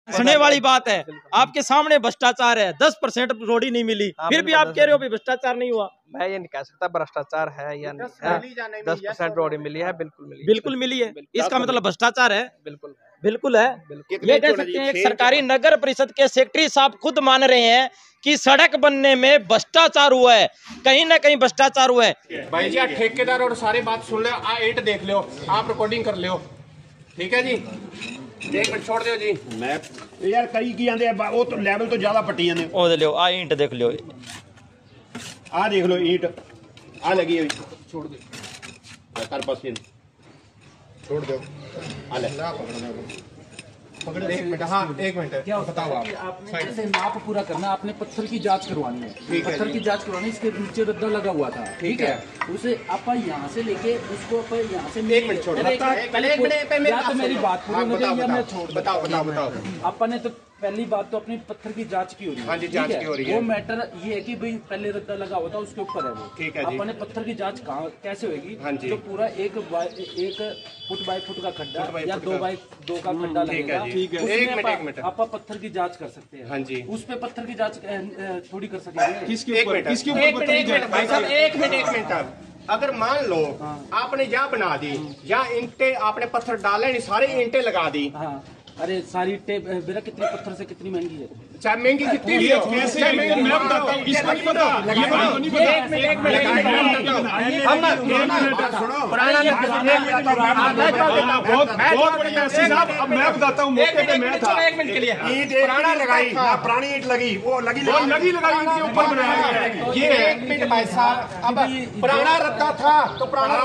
हंसने वाली बात है, आपके सामने भ्रष्टाचार है, 10% रोडी नहीं मिली, फिर भी आप कह रहे हो भी भ्रष्टाचार नहीं हुआ। मैं ये नहीं कह सकता भ्रष्टाचार है या नहीं है। 10% रोडी मिली है, बिल्कुल मिली, बिल्कुल मिली है, इसका मतलब भ्रष्टाचार है। बिल्कुल बिल्कुल है। ये कह सकते हैं एक सरकारी नगर परिषद के सेक्रेटरी साहब खुद मान रहे हैं कि सड़क बनने में भ्रष्टाचार हुआ है, कहीं ना कहीं भ्रष्टाचार हुआ है। भाई जी ठेकेदार और सारी बात सुन लो, आ ईंट देख लो, आप रिकॉर्डिंग कर लो, ठीक है जी। एक मिनट छोड़ दो जी। मैं यार कई की आंदे वो तो लेवल तो ज्यादा पट्टी आंदे ओ दे लो आ ईंट देख लो, आ देख लो ईंट आ लगी हुई, छोड़ दो कर पास छोड़ दो आ ले पकड़। एक मिनट, हाँ एक मिनट, क्या बताओ आप। आपने जैसे नाप पूरा करना, आपने पत्थर की जांच करवानी है, पत्थर की जांच करवानी, इसके नीचे रद्दा लगा हुआ था, ठीक है, उसे आप यहाँ से लेके उसको आप यहाँ से एक मिनट छोड़, मेरी बात पूरी, मैं छोड़ बताओ। आपने तो पहली बात तो अपनी पत्थर की जांच की हो रही है, हाँ जी, जांच की हो रही है। वो मैटर ये है कि भाई पहले रद्दा लगा हुआ था उसके ऊपर है वो, ठीक है जी। अपने पत्थर की जांच कहाँ कैसे होगी, हाँ जी। जो पूरा 1 फुट बाय फुट का खड्डा या 2 बाय 2 का खड्डा लगेगा, ठीक है। एक मिनट आप पत्थर की जांच कर सकते हैं। हाँ जी। उस पे पत्थर की जांच थोड़ी कर सकेंगे। किसके ऊपर? एक मिनट, अगर मान लो आपने यहाँ बना दी, या ईंटे आपने पत्थर डाले नहीं, सारे ईंटे लगा दी। हाँ, अरे सारी टेप मेरा कितनी पत्थर से कितनी महंगी है, चाहे महंगी कितनी भी हो, मैं बताता हूँ, इसको नहीं पता, बहुत बड़ी ऐसी साहब, अब मैं बताता हूँ, मौके पे मैं था, एक मिनट के लिए ईंट पुराना लगाई ना, पुरानी ईंट लगी वो लगी लगाई के ऊपर बनाया गया है ये। एक मिनट भाई साहब, अब पुराना रद्दा था तो पुराना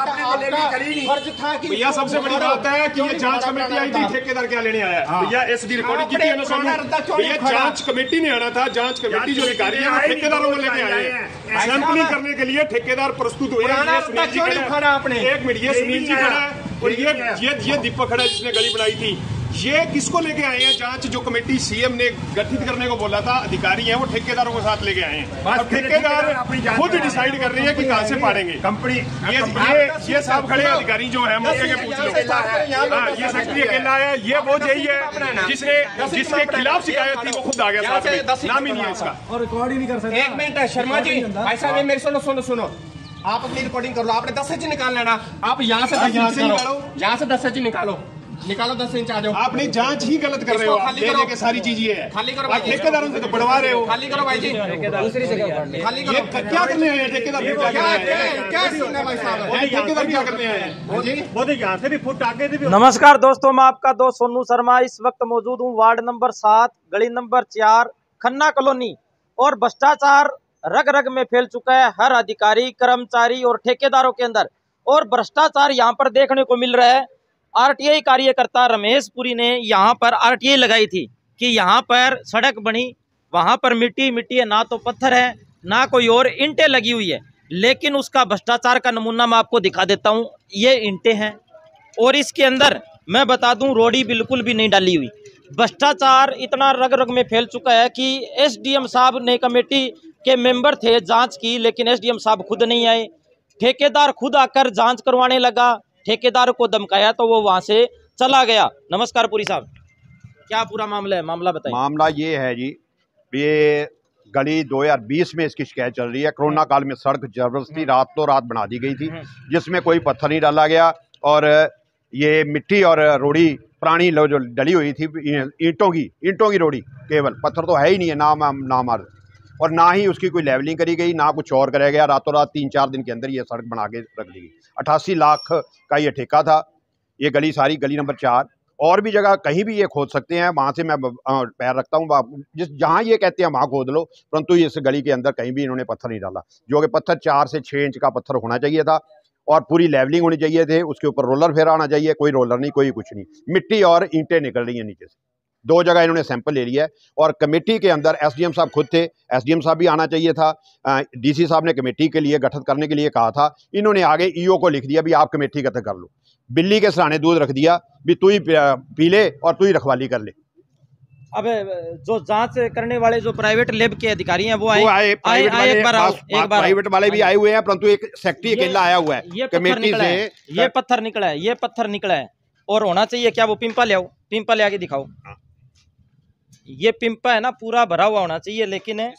फर्ज था कि भैया, सबसे बड़ी बात है कि ये जांच कमेटी आई थी, ठेकेदार क्या लेने आया भैया, एसडी रिकॉर्डिंग की थी भैया, जांच कमेटी ने आना था, जांच कमेटी जो अधिकारी है वो ठेकेदारों को लेके आए हैं सैंपलिंग करने के लिए, ठेकेदार प्रस्तुत हुए। एक मिनट, ये सुनील जी खड़ा है और ये दीपक खड़ा है जिसने गली बनाई थी। ये किसको लेके आए हैं? जांच जो कमेटी सीएम ने गठित करने को बोला था, अधिकारी हैं वो ठेकेदारों के साथ लेके आए हैं, और ठेकेदार खुद डिसाइड कर रही है कि कहां से पाड़ेंगे कंपनी। ये साहब खड़े अधिकारी जो है मौके के पूछ लो, ये सेक्रेटरी अकेला है, ये वो यही है जिसके खिलाफ शिकायत थी वो खुद आ गया, नाम ही नहीं है इसका और रिकॉर्ड ही नहीं कर सकते। एक मिनट शर्मा जी, भाई साहब मेरे सुनो, आप अपनी रिकॉर्डिंग कर लो, आपने 10 इंच निकालना ना, आप यहाँ से 10 इंच निकालो 10 इंच आ जाओ। आपने जांच ही गलत कर रहे हो, खाली के सारी चीज ये है, खाली करो, ठेकेदारों से तो बढ़वा रहे हो, खाली करो भाई जी, दूसरी जगह खाली करो। क्या करने आए ठेकेदार? ठेकेदार क्या करने आए? वो यहाँ से भी फुट आगे भी। नमस्कार दोस्तों, मैं आपका दोस्त सोनू शर्मा इस वक्त मौजूद हूँ वार्ड नंबर 7 गली नंबर 4 खन्ना कॉलोनी, और भ्रष्टाचार रग रग में फैल चुका है हर अधिकारी, कर्मचारी और ठेकेदारों के अंदर, और भ्रष्टाचार यहाँ पर देखने को मिल रहा है। आरटीआई कार्यकर्ता रमेश पुरी ने यहाँ पर आरटीआई लगाई थी कि यहाँ पर सड़क बनी, वहाँ पर मिट्टी है, ना तो पत्थर है ना कोई और ईंटें लगी हुई है, लेकिन उसका भ्रष्टाचार का नमूना मैं आपको दिखा देता हूँ। ये ईंटें हैं और इसके अंदर मैं बता दूं रोडी बिल्कुल भी नहीं डाली हुई। भ्रष्टाचार इतना रग रग में फैल चुका है कि एसडीएम साहब ने कमेटी के मेंबर थे, जांच की, लेकिन एसडीएम साहब खुद नहीं आए। ठेकेदार खुद आकर जांच करवाने लगा, ठेकेदार को धमकाया तो वो वहां से चला गया। नमस्कार पुरी साहब, क्या पूरा मामला है, मामला बताइए। मामला ये है जी, ये गली 2020 में इसकी शिकायत चल रही है। कोरोना काल में सड़क जबरदस्ती रातों रात बना दी गई थी, जिसमें कोई पत्थर नहीं डाला गया, और ये मिट्टी और रोड़ी पुरानी जो डली हुई थी, ईंटों की रोड़ी, केवल पत्थर तो है ही नहीं है, नाम और ना ही उसकी कोई लेवलिंग करी गई, ना कुछ और कराया गया। रातों रात 3-4 दिन के अंदर ये सड़क बना के रख दी गई। 88 लाख का ये ठेका था। ये गली सारी गली नंबर 4 और भी जगह कहीं भी ये खोद सकते हैं, वहाँ से मैं पैर रखता हूँ, जहाँ ये कहते हैं वहाँ खोद लो, परंतु इस गली के अंदर कहीं भी इन्होंने पत्थर नहीं डाला, जो कि पत्थर 4 से 6 इंच का पत्थर होना चाहिए था, और पूरी लेवलिंग होनी चाहिए थे, उसके ऊपर रोलर फेरा आना चाहिए। कोई रोलर नहीं, कोई कुछ नहीं, मिट्टी और ईंटें निकल रही हैं नीचे से। 2 जगह इन्होंने सैंपल ले लिया है, और कमेटी के अंदर एसडीएम साहब खुद थे, एसडीएम साहब भी आना चाहिए था। डीसी साहब ने कमेटी के लिए गठित करने के लिए कहा था, इन्होंने आगे ईओ को लिख दिया भी आप कमेटी गठित कर लो। बिल्ली के सराहने दूध रख दिया भी तू ही पी ले और तू ही रखवाली कर ले। अब जो जांच करने वाले जो प्राइवेट लैब के अधिकारी हैं वो आए प्राइवेट वाले भी आए हुए हैं, परंतु एक सेक्रेटरी अकेला आया हुआ है कमेटी से। ये पत्थर निकला है और होना चाहिए क्या वो पिंपल ले आओ, पिंपल ले आके दिखाओ। ये पिंपा है ना पूरा भरा हुआ होना चाहिए, लेकिन है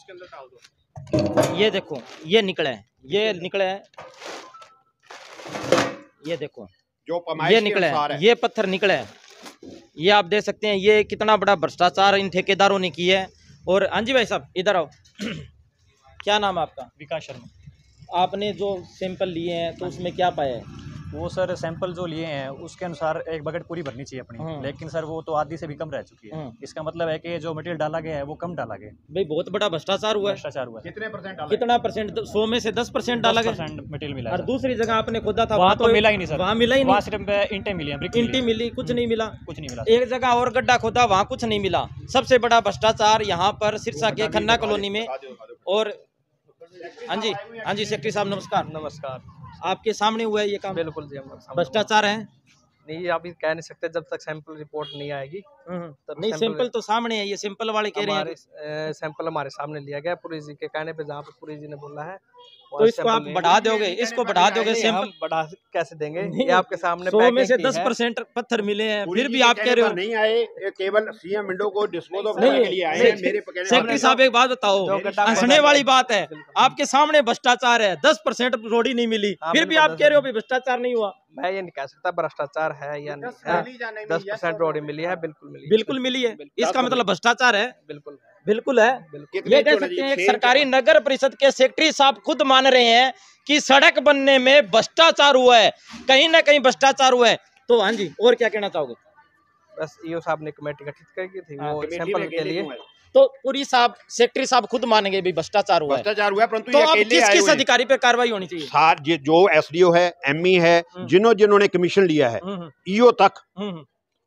ये देखो ये निकला है, ये निकला है, ये देखो जो ये निकला है, ये पत्थर निकला है, ये आप देख सकते हैं। ये कितना बड़ा भ्रष्टाचार इन ठेकेदारों ने किया है। और हाँ जी भाई साहब इधर आओ क्या नाम है आपका? विकास शर्मा। आपने जो सैंपल लिए हैं तो उसमें क्या पाया है? वो सर सैंपल जो लिए हैं उसके अनुसार एक बकेट पूरी भरनी चाहिए अपनी, लेकिन सर वो तो आधी से भी कम रह चुकी है। इसका मतलब है कि जो मटेरियल डाला गया है वो कम डाला गया। भाई बहुत बड़ा भ्रष्टाचार हुआ है। भ्रष्टाचार हुआ है। कितना परसेंट? 100 में से 10% डाला गया। मटेरियल मिला। और दूसरी जगह आपने खोदा था वहाँ तो मिला ही नहीं सर, वहाँ मिला ही नहीं। वहाँ सिर्फ इंटें मिली हैं, इंटी मिली, कुछ नहीं मिला, कुछ नहीं मिला। एक जगह और गड्ढा खोदा, वहाँ कुछ नहीं मिला। सबसे बड़ा भ्रष्टाचार यहाँ पर सिरसा के खन्ना कॉलोनी में। और हाँ जी सेक्रेटरी साहब नमस्कार। नमस्कार। आपके सामने हुआ है ये काम? बिल्कुल जी, भ्रष्टाचार है। नहीं अभी कह नहीं सकते जब तक सैंपल रिपोर्ट नहीं आएगी। नहीं सैंपल तो सामने है, ये सैंपल वाले कह रहे हैं। सैंपल हमारे सामने लिया गया पुरी जी के कहने पे, जहाँ पे पुरी जी ने बोला है। तो इसको आप बढ़ा दोगे, इसको बढ़ा दोगे? सैंपल बढ़ा कैसे देंगे? ये आपके सामने 100 में से 10% पत्थर मिले हैं, फिर भी आप कह रहे हो नहीं आए। ये केवल सीएम विंडो को डिस्पोज ऑफ करने के लिए आए हैं। मेरे सेक्रेटरी साहब एक बात बताओ, हंसने वाली बात है, आपके सामने भ्रष्टाचार है, 10% रोडी नहीं मिली, फिर भी आप कह रहे हो भी भ्रष्टाचार नहीं हुआ। मैं ये नहीं कह सकता भ्रष्टाचार है या नहीं है। 10% रोडी मिली है, बिल्कुल मिली है। इसका मतलब भ्रष्टाचार है। बिल्कुल है। ये कह सकते हैं एक सरकारी नगर परिषद के सेक्रेटरी साहब खुद मान रहे हैं कि सड़क बनने में भ्रष्टाचार हुआ है, कहीं ना कहीं भ्रष्टाचार हुआ है। तो हाँ जी, और क्या कहना चाहोगे? बस ईओ साहब ने कमेटी गठित की थी वो सैंपल के लिए। तो पूरी साहब सेक्रेटरी साहब खुद मानेंगे भी भ्रष्टाचार हुआ है, परंतु तो अब किस अधिकारी पे कार्रवाई होनी चाहिए? सार जो एसडीओ है, एमई है, जिन्होंने कमीशन लिया है, ईओ तक,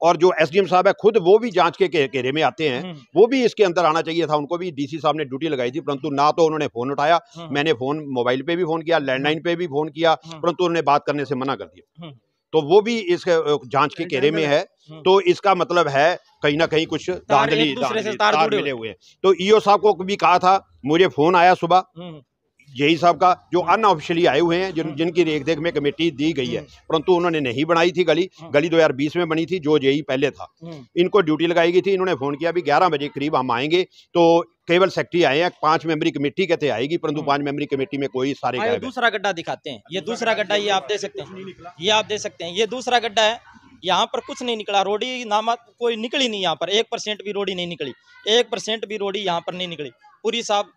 और जो एसडीएम साहब है खुद, वो भी जांच के घेरे में आते हैं। वो भी इसके अंदर आना चाहिए था। उनको भी डीसी साहब ने ड्यूटी लगाई थी, परंतु ना तो उन्होंने फोन उठाया। मैंने फोन मोबाइल पे भी फोन किया, लैंडलाइन पे भी फोन किया, परंतु उन्होंने बात करने से मना कर दिया। तो वो भी इस जांच के घेरे में है। तो इसका मतलब है कहीं ना कहीं कुछ धांधली तार मिले हुए हैं। तो ईओ साहब को भी कहा था, मुझे फोन आया सुबह जेई साहब का, जो अनऑफिशियली आए हुए हैं, जिनकी देख में कमेटी दी गई है, परंतु उन्होंने नहीं बनाई थी। गली 2020 में बनी थी, जो जेई पहले था। इनको ड्यूटी लगाई गई थी। इन्होंने फोन किया भी 11 बजे करीब हम आएंगे। तो केवल सेक्रेटरी आए हैं, 5 मेंबरी कमेटी कहते आएगी, परंतु 5 मेंबरी कमेटी में कोई सारे गायब है। दूसरा गड्ढा दिखाते हैं, ये दूसरा गड्ढा, ये आप देख सकते हैं, ये आप देख सकते हैं, ये दूसरा गड्ढा है। यहाँ पर कुछ नहीं निकला, रोडी नामा कोई निकली नहीं। यहाँ पर 1% भी रोडी नहीं निकली, 1% भी रोडी यहाँ पर नहीं निकली। पूरी साहब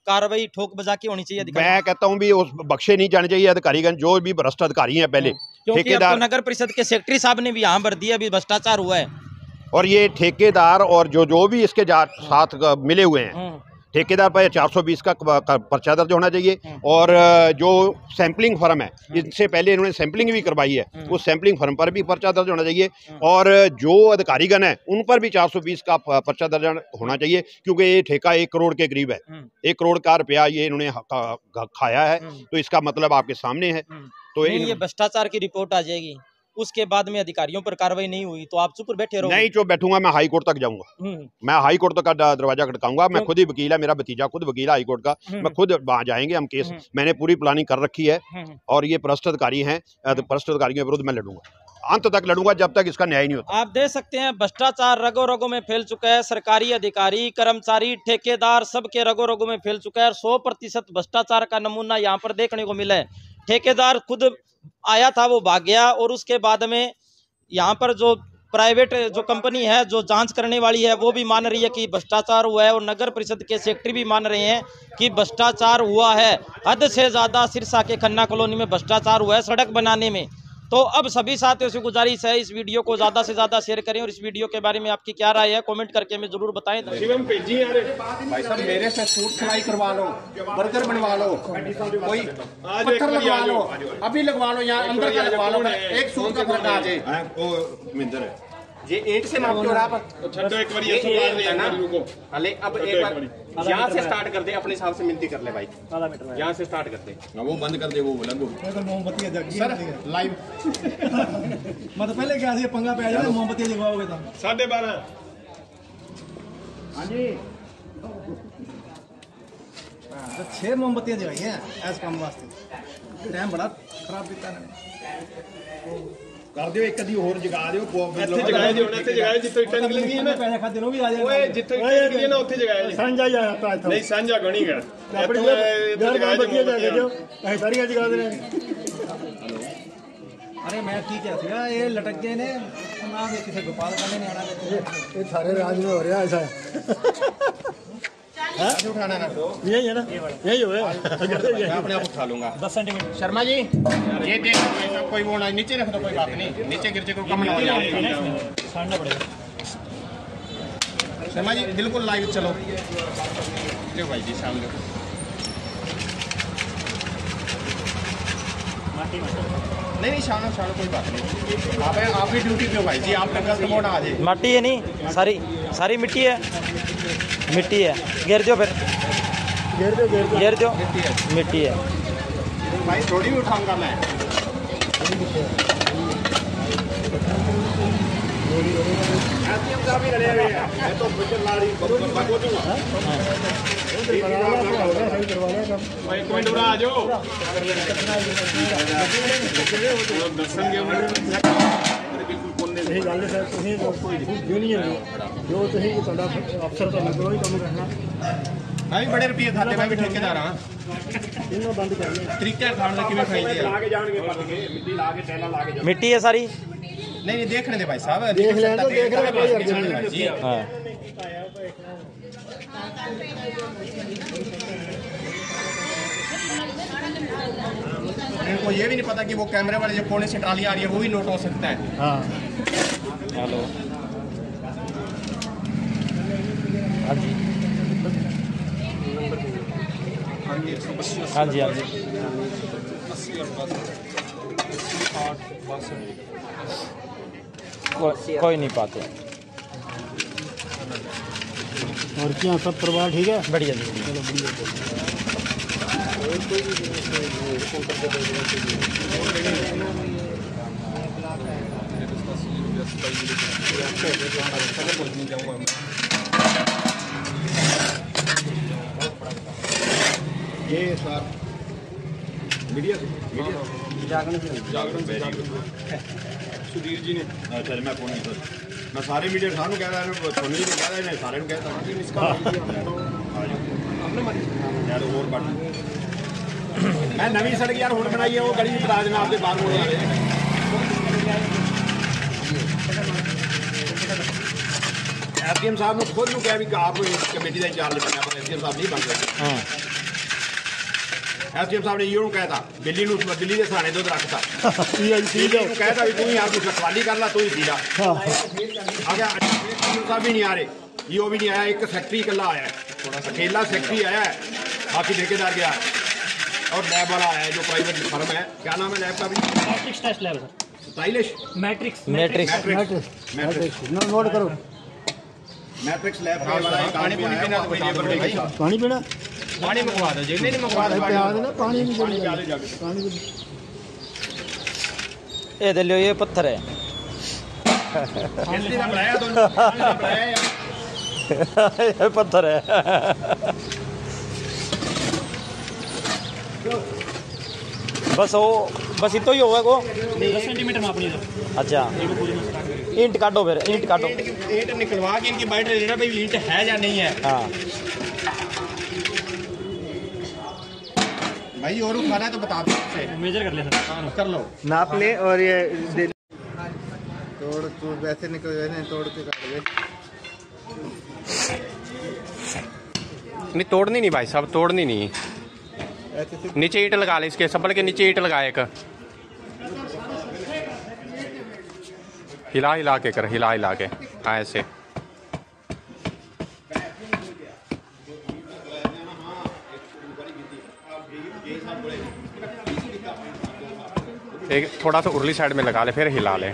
कार्रवाई ठोक बजा के होनी चाहिए। मैं कहता हूँ भी उस बख्शे नहीं जाने चाहिए अधिकारीगण, जो भी भ्रष्ट अधिकारी हैं पहले। ठेकेदार नगर परिषद के सेक्रेटरी साहब ने भी यहाँ भर दिया, भी भ्रष्टाचार हुआ है। और ये ठेकेदार और जो भी इसके साथ मिले हुए हैं, ठेकेदार पर 420 का पर्चा दर्ज होना चाहिए। और जो सैंपलिंग फर्म है, इससे पहले इन्होंने सैंपलिंग भी करवाई है, उस सैंपलिंग फर्म पर भी पर्चा दर्ज होना चाहिए। और जो अधिकारीगण है उन पर भी 420 का पर्चा दर्ज होना चाहिए, क्योंकि ये ठेका 1 करोड़ के करीब है। 1 करोड़ का रुपया ये इन्होंने खाया है। तो इसका मतलब आपके सामने है। तो ये भ्रष्टाचार की रिपोर्ट आ जाएगी, उसके बाद में अधिकारियों पर कार्रवाई नहीं हुई तो आप चुप बैठे रहो? नहीं चुप बैठूंगा, मैं हाई कोर्ट तक जाऊंगा। मैं हाई कोर्ट तक का दरवाजा खटकाऊंगा। मैं खुद ही वकील है, मेरा भतीजा खुद वकील है हाई कोर्ट का। मैं खुद वहां जाएंगे हम केस, मैंने पूरी प्लानिंग कर रखी है। और ये भ्रष्ट अधिकारी हैं, भ्रष्ट अधिकारियों के विरुद्ध मैं लड़ूंगा, अंत तक लड़ूंगा, जब तक इसका न्याय नहीं होता। आप देख सकते हैं भ्रष्टाचार रगों रगों में फैल चुका है। सरकारी अधिकारी, कर्मचारी, ठेकेदार, सबके रगों रगों में फैल चुका है। 100% भ्रष्टाचार का नमूना यहाँ पर देखने को मिला है। ठेकेदार खुद आया था, वो भाग गया। और उसके बाद में यहाँ पर जो प्राइवेट जो कंपनी है जो जांच करने वाली है, वो भी मान रही है कि भ्रष्टाचार हुआ है। और नगर परिषद के सेक्रेटरी भी मान रहे हैं कि भ्रष्टाचार हुआ है। हद से ज़्यादा सिरसा के खन्ना कॉलोनी में भ्रष्टाचार हुआ है सड़क बनाने में। तो अब सभी साथियों से गुजारिश है, इस वीडियो को ज़्यादा से ज़्यादा शेयर करें। और इस वीडियो के बारे में आपकी क्या राय है कमेंट करके हमें जरूर बताएं। भाई साहब मेरे से सूट सिलाई करवा लो, बर्गर बनवा लो, कोई पत्थर लगवा लो, अभी लगवा लो, यहाँ अंदर का लगवा लो, एक सूट का फर्क आ जाए। ये 8 से मापते हो आप, ये है ना। अले अब एक बार यहाँ से स्टार्ट कर दे, अपने हिसाब से मिनती कर ले भाई, यहाँ से स्टार्ट कर दे ना, वो बंद कर दे, वो बोला मोमबत्ती सर लाइव। मतलब पहले क्या थी पंगा पे आ जाए, मोमबत्ती जगवाओगे तो 12:30। हाँ जी, 6 मोमबत्तियाँ जगाई हैं ऐसे काम वास्ते। टाइम बड़ा खराब बीता है। कर दियो एक कदी और जगा दियो ਇੱਥੇ ਜਗਾਏ ਦਿਓ ਇੱਥੇ ਜਗਾਏ ਜਿੱਥੇ ਇੱਟਾਂ ਨਿਕਲਣਗੀਆਂ ਨਾ पैसे खाते भी आ जाए ਓਏ ਜਿੱਥੇ ਇੱਟਾਂ ਨਿਕਲਣਗੀਆਂ ਨਾ ਉੱਥੇ ਜਗਾਏ ਜੀ साझा जाता है ਨਹੀਂ ਸਾਂਝਾ ਗਣੀ ਗਾ अपनी जगह जगह जो ऐ सारी जगह दे अरे मैं ठीक है सीगा ये लटक गए ने ना दे किसी गोपाल खाने ने आना ये सारे राज में हो रहा है ऐसा है उठाना ना यही है ना यही हो मैं अपने आप उठा लूंगा 10 सेंटीमीटर। शर्मा जी ये देख कोई वो ना नीचे रख दो कोई बात नहीं नीचे गिर को कम ना हो जाए छाड़ना पड़ेगा। शर्मा जी बिल्कुल लाइव चलो जो भाई जी सामने नहीं शानो शानो कोई बात नहीं आप ही ड्यूटी पे हो भाई जी आप लगा मोड़ आ जाए माटी है नहीं सारी सारी मिट्टी है घेर दो फिर घेर दो मिट्टी है भाई थोड़ी भी उठाऊंगा मैं एक मिनट उड़ा आ जाओ मैं भी बड़े रुपये खाते मैं भी ठेकेदार हाँ तरीका खाने का किਵੇਂ खाई दिया मिट्टी है सारी नहीं देखने दे भाई साहब देख ले तो देख रहे कोई अर्थ नहीं जी हाँ इनको ये भी नहीं पता कि वो कैमरे वाले जो कोने से ट्राली आ रही है वो भी नोट हो सकता है हाँ हेलो हाँ जी हाँ जी हाँ जी कोई नहीं पाते। और क्या सब परिवार ठीक है बढ़िया जी चलो ये सर मीडिया जागरण सुधीर जी ने अच्छा मैं फोन नहीं मैं सारे मीडिया सानू कह रहा है सोनी जी ने कह रहा है सारे ने कहता कि इसका यार और बढ़ मैं नवी सड़क यार हुण बनाई है वो गली बता देना आपके बाहर मोड़ आ रहे एसडीएम साहब ने खुद कहा भी आप कमेटी का इंचार्ज बनया पर एसडीएम साहब नहीं बन रहे एसडीएम साहब ने यूं कहता दिल्ली के सराने दुध रखता कहता भी तू ही यार कुछ रखवाली कर ला तू ही पीला आगे साहब भी नहीं आ रहे ईओ भी नहीं आया एक सेक्रेटरी इकला आया है अकेला सेक्रेटरी आया है बाकी ठेकेदार गया और लैब वाला आया है जो प्राइवेट फर्म है क्या नाम है लैब का भी matrix test lab sir stylish matrix note करो मैट्रिक्स लैब पानी पीना पानी पीना पानी मंगवा दो जी नहीं मंगवा दो पानी ये दे लो ये पत्थर है ये पत्थर है बस इतो ही होगा को 10 सेंटीमीटर मापनी है। अच्छा ईंट काटो फिर ईंट काटो ईंट निकलवा के इनकी बाइट लेना भाई ईंट है या नहीं है हाँ भाई और उठाना है तो बता दो मेजर कर ले सर कर लो नाप ले और ये तोड़ तू वैसे निकल गए नहीं तोड़ के काट गए नहीं तोड़नी नहीं भाई साहब तोड़नी नहीं नीचे ईंट लगा ले इसके संभल के नीचे ईंट लगा एक हिला हिला के कर हिला हिला के ऐसे एक थोड़ा सा उरली साइड में लगा ले फिर हिला ले